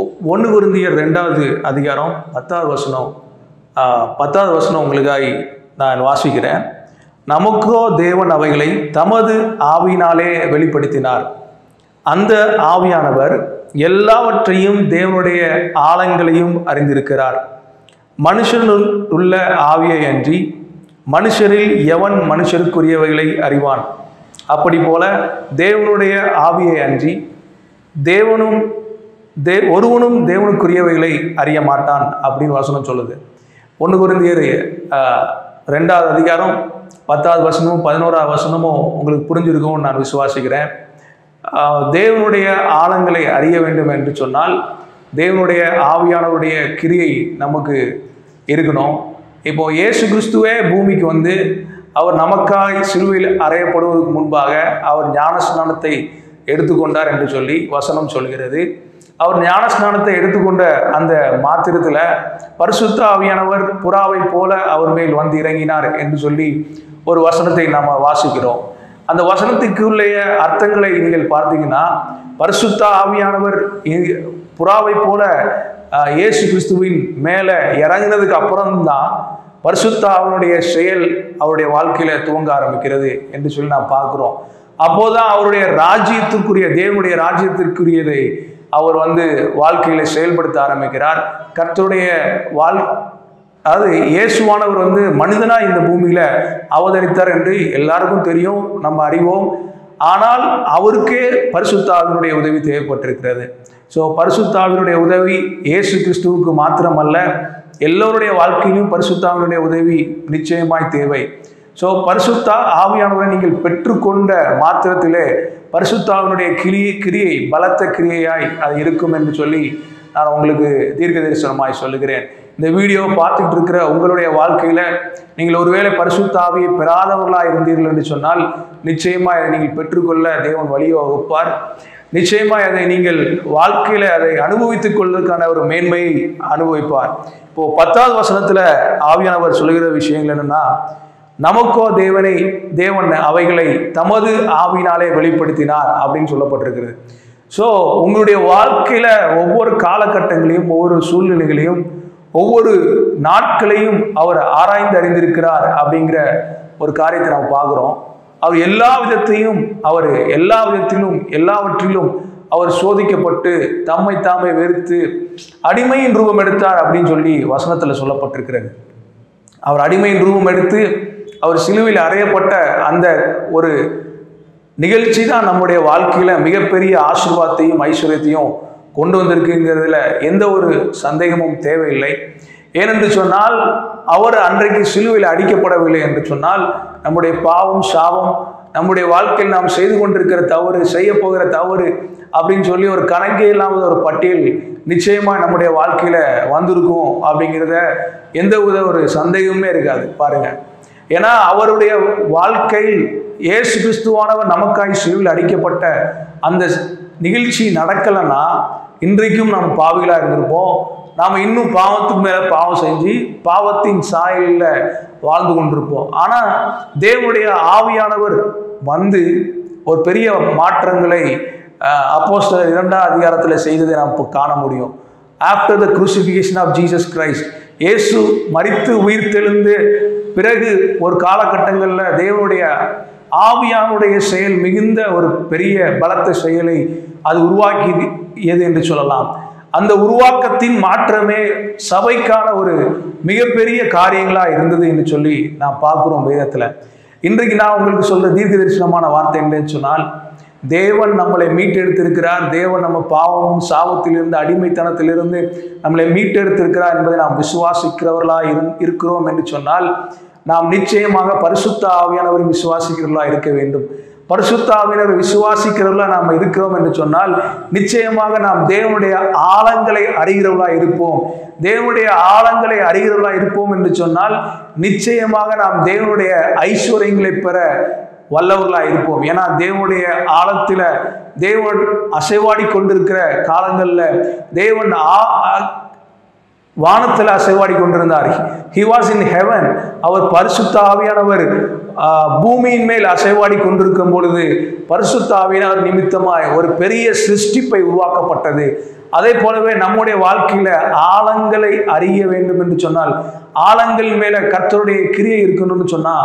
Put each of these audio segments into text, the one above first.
1 கொரிந்தியர் 2வது அதிகாரம் 10வது வசனம் 10வது வசனம் உங்களுக்காக நான் வாசிக்கிறேன். நமக்கோ தேவன் அவைகளை தமது ஆவியினாலே வெளிப்படுத்தினார். அந்த ஆவியானவர் எல்லாவற்றையும் தேவனுடைய ஆழங்களையும் அறிந்திருக்கிறார். மனுஷனுள் உள்ள ஆவியை அன்றி மனுஷரில் எவன் மனுஷருக்குரியவைகளை அறிவான்? அப்படி போல தேவனுடைய ஆவியை அன்றி ஒருவனும் தேவனுக்குரியவைகளை அறிய மாட்டான் அப்படின்னு வசனம் சொல்லுது. 1 கொரிந்தியர் 2வது அதிகாரம் 10வது வசனமும் 11வது வசனமும் உங்களுக்கு புரிஞ்சிருக்கும்னு நான் விசுவாசிக்கிறேன். தேவனுடைய ஆழங்களை அறிய வேண்டும் என்று சொன்னால் தேவனுடைய ஆவியானவருடைய கிரியை நமக்கு இருக்கணும். இப்போ இயேசு கிறிஸ்துவே பூமிக்கு வந்து அவர் நமக்காய் சிலுவையில் அறையப்படுவதற்கு முன்பாக அவர் ஞானஸ்நானத்தை எடுத்துக்கொண்டார் என்று சொல்லி வசனம் சொல்கிறது. அவர் ஞானஸ்நானத்தை எடுத்துக்கொண்ட அந்த மாத்திரத்தில் பரிசுத்த ஆவியானவர் புறாவை போல அவர் மேல் வந்து இறங்கினார் என்று சொல்லி ஒரு வசனத்தை நாம் வாசிக்கிறோம். அந்த வசனத்துக்குள்ளேய அர்த்தங்களை நீங்கள் பார்த்தீங்கன்னா பரிசுத்த ஆவியானவர் புறாவை போல இயேசு கிறிஸ்துவின் மேலே இறங்கினதுக்கு அப்புறம்தான் பரிசுத்த ஆவியினுடைய செயல் அவருடைய வாழ்க்கையில துவங்க ஆரம்பிக்கிறது என்று சொல்லி நாம் பார்க்கிறோம். அப்போதான் அவருடைய ராஜ்யத்திற்குரிய தேவனுடைய ராஜ்யத்திற்குரியதை அவர் வந்து வாழ்க்கையில செயல்படுத்த ஆரம்பிக்கிறார். கர்த்தருடைய அதாவது இயேசுவானவர் வந்து மனிதனா இந்த பூமியில அவதரித்தார் என்று எல்லாருக்கும் தெரியும், நம்ம அறிவோம். ஆனால் அவருக்கே பரிசுத்த ஆவியினுடைய உதவி தேவைப்பட்டிருக்கிறது. ஸோ பரிசுத்த ஆவியினுடைய உதவி இயேசு கிறிஸ்துவுக்கு மாத்திரமல்ல, எல்லோருடைய வாழ்க்கையிலும் பரிசுத்த ஆவியினுடைய உதவி நிச்சயமாய் தேவை. ஸோ பரிசுத்த ஆவியானவரை நீங்கள் பெற்றுக்கொண்ட மாத்திரத்திலே பரிசுத்த ஆவியினுடைய கிரியை பலத்த கிரியையாய் அது இருக்கும் என்று சொல்லி நான் உங்களுக்கு தீர்க்க தரிசனமாய் சொல்லுகிறேன். இந்த வீடியோ பார்த்துட்டு இருக்கிற உங்களுடைய வாழ்க்கையில நீங்கள் ஒருவேளை பரிசுத்த ஆவியை பெறாதவர்களாக இருந்தீர்கள் என்று சொன்னால் நிச்சயமா அதை நீங்கள் பெற்றுக்கொள்ள தேவன் வழியை வகுப்பார். நிச்சயமாய் அதை நீங்கள் வாழ்க்கையில அதை அனுபவித்துக் கொள்வதற்கான ஒரு மேன்மையை அனுபவிப்பார். இப்போ 10வது வசனத்துல ஆவியானவர் சொல்லுகிற விஷயங்கள் என்னன்னா, நமக்கோ தேவன் அவைகளை தமது ஆவியினாலே வெளிப்படுத்தினார் அப்படின்னு சொல்லப்பட்டிருக்கிறது. ஸோ உங்களுடைய வாழ்க்கையில ஒவ்வொரு காலகட்டங்களையும் ஒவ்வொரு சூழ்நிலைகளையும் ஒவ்வொரு நாட்களையும் அவர் ஆராய்ந்து அறிந்திருக்கிறார் அப்படிங்கிற ஒரு காரியத்தை நாம் பார்க்குறோம். அவர் எல்லாவற்றிலும் அவர் சோதிக்கப்பட்டு தம்மை தாமே வெறுத்து அடிமையின் ரூபம் எடுத்தார் அப்படின்னு சொல்லி வசனத்துல சொல்லப்பட்டிருக்கிறது. அவர் அடிமையின் ரூபம் எடுத்து அவர் சிலுவையில் அறையப்பட்ட அந்த ஒரு நிகழ்ச்சி தான் நம்முடைய வாழ்க்கையில மிகப்பெரிய ஆசீர்வாதத்தையும் ஐஸ்வர்யத்தையும் கொண்டு வந்திருக்குங்கிறதுல எந்த ஒரு சந்தேகமும் தேவையில்லை. ஏனென்று சொன்னால் அவர் அன்றைக்கு சிலுவையில் அடிக்கப்படவில்லை என்று சொன்னால் நம்முடைய பாவம் சாபம் நம்முடைய வாழ்க்கையில் நாம் செய்து கொண்டிருக்கிற தவறு செய்ய போகிற தவறு அப்படின்னு சொல்லி ஒரு கணக்கே இல்லாமல் ஒரு பட்டியல் நிச்சயமா நம்முடைய வாழ்க்கையில வந்திருக்கும் அப்படிங்கிறத எந்த வித ஒரு சந்தேகமே இருக்காது பாருங்க. ஏன்னா அவருடைய வாழ்க்கையில் இயேசு கிறிஸ்துவானவர் நமக்காய் சிலுவையில் அடிக்கப்பட்ட அந்த நிகழ்ச்சி நடக்கலைன்னா இன்றைக்கும் நாம் பாவிகளா இருந்திருப்போம். நாம் இன்னும் பாவத்துக்கு மேல பாவம் செஞ்சு பாவத்தின் சாயலில் வாழ்ந்து கொண்டிருப்போம். ஆனா தேவனுடைய ஆவியானவர் வந்து ஒரு பெரிய மாற்றங்களை அப்போஸ்தலர் 2வது அதிகாரத்தில் செய்ததை நாம் காண முடியும். After the crucifixion of Jesus Christ, இயேசு மரித்து உயிர் தெழுந்து பிறகு ஒரு காலகட்டங்களில் தேவனுடைய ஆவியானுடைய செயல் மிகுந்த ஒரு பெரிய பலத்த செயலை அது உருவாக்கியது என்று சொல்லலாம். அந்த உருவாக்கத்தின் மாற்றமே சபைக்கான ஒரு மிகப்பெரிய காரியங்களா இருந்தது என்று சொல்லி நான் பார்க்கிறோம் வேதத்துல. இன்றைக்கு நான் உங்களுக்கு சொல்ற தீர்க்க தரிசனமான வார்த்தை என்னன்னு சொன்னால், தேவன் நம்மளை மீட்டெடுத்திருக்கிறார். தேவன் நம்ம பாவமும் சாபத்திலிருந்து அடிமைத்தனத்திலிருந்து நம்மளை மீட்டெடுத்திருக்கிறார் என்பதை நாம் விசுவாசிக்கிறவர்களாக இருக்கிறோம் என்று சொன்னால் நாம் நிச்சயமாக பரிசுத்த ஆவியானவரை விசுவாசிக்கிறவர்களா இருக்க வேண்டும். பரிசுத்த ஆவியானவரை விசுவாசிக்கிறவர்களா நாம் இருக்கிறோம் என்று சொன்னால் நிச்சயமாக நாம் தேவனுடைய ஆழங்களை அறிகிறவர்களா இருப்போம். தேவனுடைய ஆழங்களை அறிகிறவர்களா இருப்போம் என்று சொன்னால் நிச்சயமாக நாம் தேவனுடைய ஐஸ்வர்யங்களை பெற வல்லவர்களா இருப்போம். ஏன்னா தேவனுடைய ஆழத்துல தேவன் அசைவாடி கொண்டிருக்கிற காலங்கள்ல தேவன் வானத்தில் அசைவாடி கொண்டிருந்தார். He was in heaven. அவர் பரிசுத்த ஆவியானவர் பூமியின் மேல் அசைவாடி கொண்டிருக்கும் பொழுது பரிசுத்த ஆவியானவர் நிமித்தமாய் ஒரு பெரிய சிருஷ்டிப்பை உருவாக்கப்பட்டது. அதே போலவே நம்முடைய வாழ்க்கையில ஆழங்களை அறிய வேண்டும் என்று சொன்னால், ஆழங்கள் மேல கர்த்தருடைய கிரியை இருக்கணும்னு சொன்னா,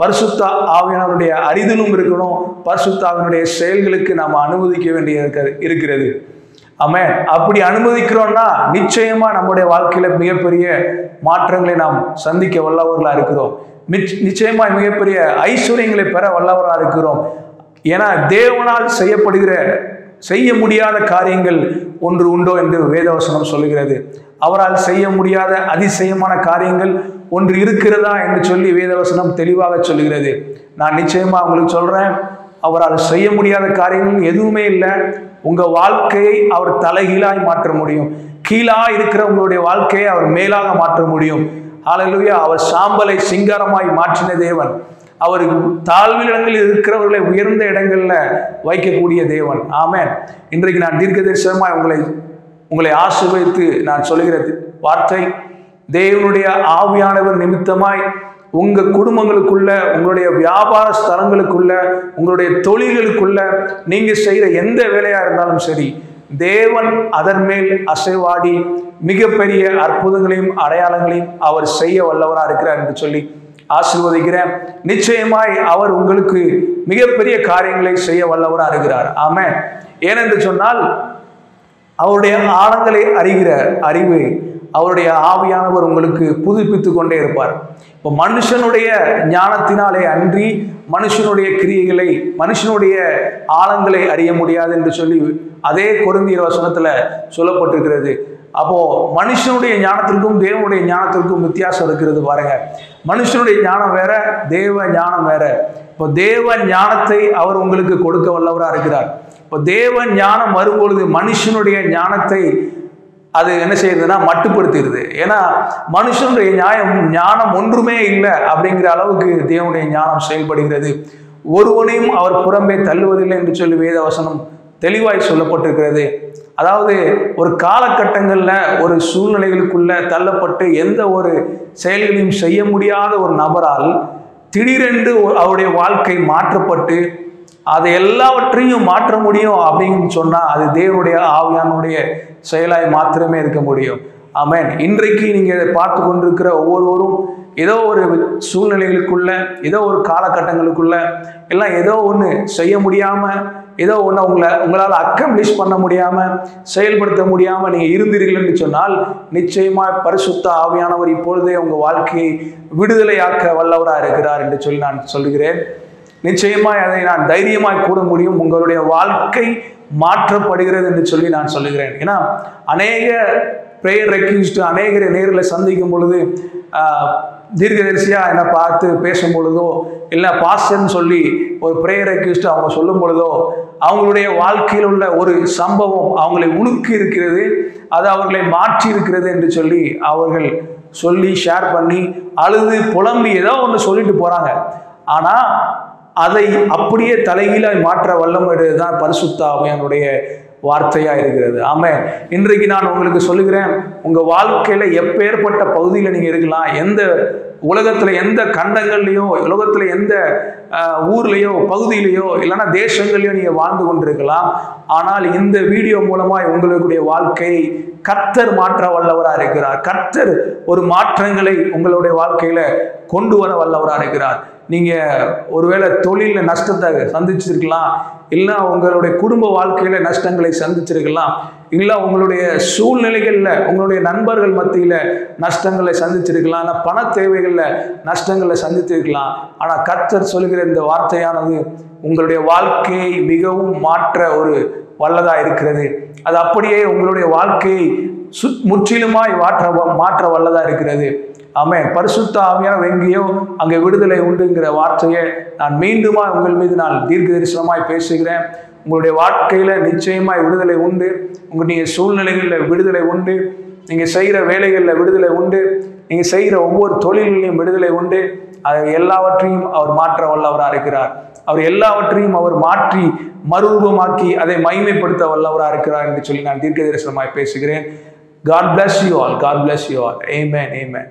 பரிசுத்த ஆவியானவருடைய அறிதலும் இருக்கணும். பரிசுத்த ஆவியானுடைய செயல்களுக்கு நாம் அனுமதிக்க வேண்டிய இருக்கிறது. ஆமென். அப்படி அனுமதிக்கிறோம்னா நிச்சயமா நம்முடைய வாழ்க்கையில மிகப்பெரிய மாற்றங்களை நாம் சந்திக்க வல்லவர்களா இருக்கிறோம். நிச்சயமா மிகப்பெரிய ஐஸ்வர்யங்களை பெற வல்லவரா இருக்கிறோம். ஏன்னா தேவனால் செய்ய முடியாத காரியங்கள் ஒன்று உண்டோ என்று வேதவசனம் சொல்லுகிறது. அவரால் செய்ய முடியாத அதிசயமான காரியங்கள் ஒன்று இருக்கிறதா என்று சொல்லி வேதவசனம் தெளிவாக சொல்லுகிறது. நான் நிச்சயமா உங்களுக்கு சொல்றேன், அவரால் செய்ய முடியாத காரியங்கள் எதுவுமே இல்லை. உங்க வாழ்க்கையை அவர் தலைகீழாய் மாற்ற முடியும். கீழா இருக்கிற உங்களுடைய வாழ்க்கையை அவர் மேலாக மாற்ற முடியும். ஹல்லேலூயா. அவர் சாம்பலை சிங்காரமாய் மாற்றின தேவன். அவர் தாழ்வில் இடங்களில் இருக்கிறவர்களை உயர்ந்த இடங்கள்ல வைக்கக்கூடிய தேவன். ஆமென். இன்றைக்கு நான் தீர்க்கதரிசனமாய் உங்களை ஆசீர்வதித்து நான் சொல்லுகிற வார்த்தை, தேவனுடைய ஆவியானவர் நிமித்தமாய் உங்க குடும்பங்களுக்குள்ள, உங்களுடைய வியாபார ஸ்தலங்களுக்குள்ள, உங்களுடைய தொழில்களுக்குள்ள, நீங்க செய்யற எந்த வேலையா இருந்தாலும் சரி, தேவன் அதன் மேல் அசைவாடி மிகப்பெரிய அற்புதங்களையும் அடையாளங்களையும் அவர் செய்ய வல்லவரா இருக்கிறார் என்று சொல்லி ஆசீர்வதிக்கிறேன். நிச்சயமாய் அவர் உங்களுக்கு மிகப்பெரிய காரியங்களை செய்ய வல்லவரா இருக்கிறார். ஆமென். ஏனென்று சொன்னால், அவருடைய ஆழங்களை அறிகிற அறிவை அவருடைய ஆவியானவர் உங்களுக்கு புதுப்பித்து கொண்டே இருப்பார். இப்போ மனுஷனுடைய ஞானத்தினாலே அன்றி மனுஷனுடைய கிரியைகளை, மனுஷனுடைய ஆழங்களை அறிய முடியாது என்று சொல்லி அதே கொரிந்தியர் வசனத்துல சொல்லப்பட்டிருக்கிறது. அப்போ மனுஷனுடைய ஞானத்திற்கும் தேவனுடைய ஞானத்திற்கும் வித்தியாசம் இருக்கிறது பாருங்க. மனுஷனுடைய ஞானம் வேற, தேவ ஞானம் வேற. இப்போ தேவ ஞானத்தை அவர் உங்களுக்கு கொடுக்க வல்லவராக இருக்கிறார். இப்போ தேவ ஞானம் வரும்பொழுது மனுஷனுடைய ஞானத்தை அது என்ன செய்யுதுன்னா மட்டுப்படுத்திடுது. ஏன்னா மனுஷனுடைய ஞானம் ஒன்றுமே இல்லை அப்படிங்கிற அளவுக்கு தேவனுடைய ஞானம் செயல்படுகிறது. ஒருவனையும் அவர் புறம்பே தள்ளுவதில்லை என்று சொல்லி வேதவசனம் தெளிவாய் சொல்லப்பட்டிருக்கிறது. அதாவது ஒரு காலகட்டங்களில் ஒரு சூழ்நிலைகளுக்குள்ள தள்ளப்பட்டு எந்த ஒரு செயல்களையும் செய்ய முடியாத ஒரு நபரால் திடீரென்று அவருடைய வாழ்க்கை மாற்றப்பட்டு அதை எல்லாவற்றையும் மாற்ற முடியும் அப்படின்னு சொன்னா அது தேவனுடைய ஆவியானுடைய செயலாய் மாத்திரமே இருக்க முடியும். ஆமென். இன்றைக்கு நீங்க இதை பார்த்து கொண்டிருக்கிற ஒவ்வொருவரும் ஏதோ ஒரு சூழ்நிலைகளுக்குள்ள, ஏதோ ஒரு காலகட்டங்களுக்குள்ள எல்லாம் ஏதோ ஒன்று செய்ய முடியாம, ஏதோ ஒன்று உங்களால் அக்கம்ப்ளிஷ் பண்ண முடியாம, செயல்படுத்த முடியாம நீங்க இருந்தீர்கள் என்று சொன்னால், நிச்சயமா பரிசுத்த ஆவியானவர் இப்பொழுதே உங்க வாழ்க்கையை விடுதலையாக்க வல்லவராக இருக்கிறார் என்று சொல்லி நான் சொல்கிறேன். நிச்சயமாய் அதை நான் தைரியமாய் கூட முடியும். உங்களுடைய வாழ்க்கை மாற்றப்படுகிறது என்று சொல்லி நான் சொல்லுகிறேன். ஏன்னா அநேக ப்ரேயர் ரெக்வெஸ்ட் அநேகரை நேரில் சந்திக்கும் பொழுது, தீர்க்கதரிசியா என்னை பார்த்து பேசும் பொழுதோ, இல்லை பாஸ்டர்ன்னு சொல்லி ஒரு ப்ரேயர் ரெக்வெஸ்ட் அவங்க சொல்லும் பொழுதோ, அவங்களுடைய வாழ்க்கையில் உள்ள ஒரு சம்பவம் அவங்களை உலுக்கி இருக்கிறது, அது அவர்களை மாற்றி இருக்கிறது என்று சொல்லி அவர்கள் சொல்லி ஷேர் பண்ணி அழுது புலம்பி ஏதோ ஒன்று சொல்லிட்டு போறாங்க. ஆனா அதை அப்படியே தலைகீழாய் மாற்ற வல்லமையுடையது தான் பரிசுத்த ஆவியானுடைய வார்த்தையா இருக்கிறது. ஆமென். இன்றைக்கு நான் உங்களுக்கு சொல்லுகிறேன், உங்க வாழ்க்கையில எப்பேற்பட்ட பகுதியில் நீங்க இருக்கலாம், எந்த உலகத்துல எந்த கண்டங்கள்லையோ, உலகத்துல எந்த ஊர்லயோ பகுதியிலையோ இல்லைன்னா தேசங்களையோ நீங்க வாழ்ந்து கொண்டிருக்கலாம். ஆனால் இந்த வீடியோ மூலமாய் உங்களுடைய வாழ்க்கையை கர்த்தர் மாற்ற வல்லவராக இருக்கிறார். கர்த்தர் ஒரு மாற்றங்களை உங்களுடைய வாழ்க்கையில கொண்டு வர வல்லவராக இருக்கிறார். நீங்க ஒருவேளை தொழில நஷ்டத்தை சந்திச்சிருக்கலாம், இல்லை உங்களுடைய குடும்ப வாழ்க்கையில நஷ்டங்களை சந்திச்சிருக்கலாம், இல்லை உங்களுடைய சூழ்நிலைகள்ல உங்களுடைய நண்பர்கள் மத்தியில நஷ்டங்களை சந்திச்சிருக்கலாம், இல்லை பண தேவைகள்ல நஷ்டங்களை சந்தித்திருக்கலாம். ஆனா கர்த்தர் சொல்கிற இந்த வார்த்தையானது உங்களுடைய வாழ்க்கையை மிகவும் மாற்ற ஒரு வல்லதா இருக்கிறது. அது அப்படியே உங்களுடைய வாழ்க்கையை முற்றிலுமாய் மாற்ற வல்லதா இருக்கிறது. ஆமென். பரிசுத்த ஆவியான எங்கேயோ அங்கே விடுதலை உண்டுங்கிற வார்த்தையை நான் மீண்டுமா உங்கள் மீது நான் தீர்க்க தரிசனமாய் பேசுகிறேன். உங்களுடைய வாழ்க்கையில நிச்சயமாய் விடுதலை உண்டு. உங்களுடைய சூழ்நிலைகளில் விடுதலை உண்டு. நீங்க செய்கிற வேலைகளில் விடுதலை உண்டு. நீங்க செய்கிற ஒவ்வொரு தொழில்களிலும் விடுதலை உண்டு. அதை எல்லாவற்றையும் அவர் மாற்ற வல்லவராக இருக்கிறார். அவர் எல்லாவற்றையும் அவர் மாற்றி மறுரூபமாக்கி அதை மகிமைப்படுத்த வல்லவராக இருக்கிறார் என்று சொல்லி நான் தீர்க்க தரிசனமாய் பேசுகிறேன். God bless you all. God bless you all. Amen. Amen.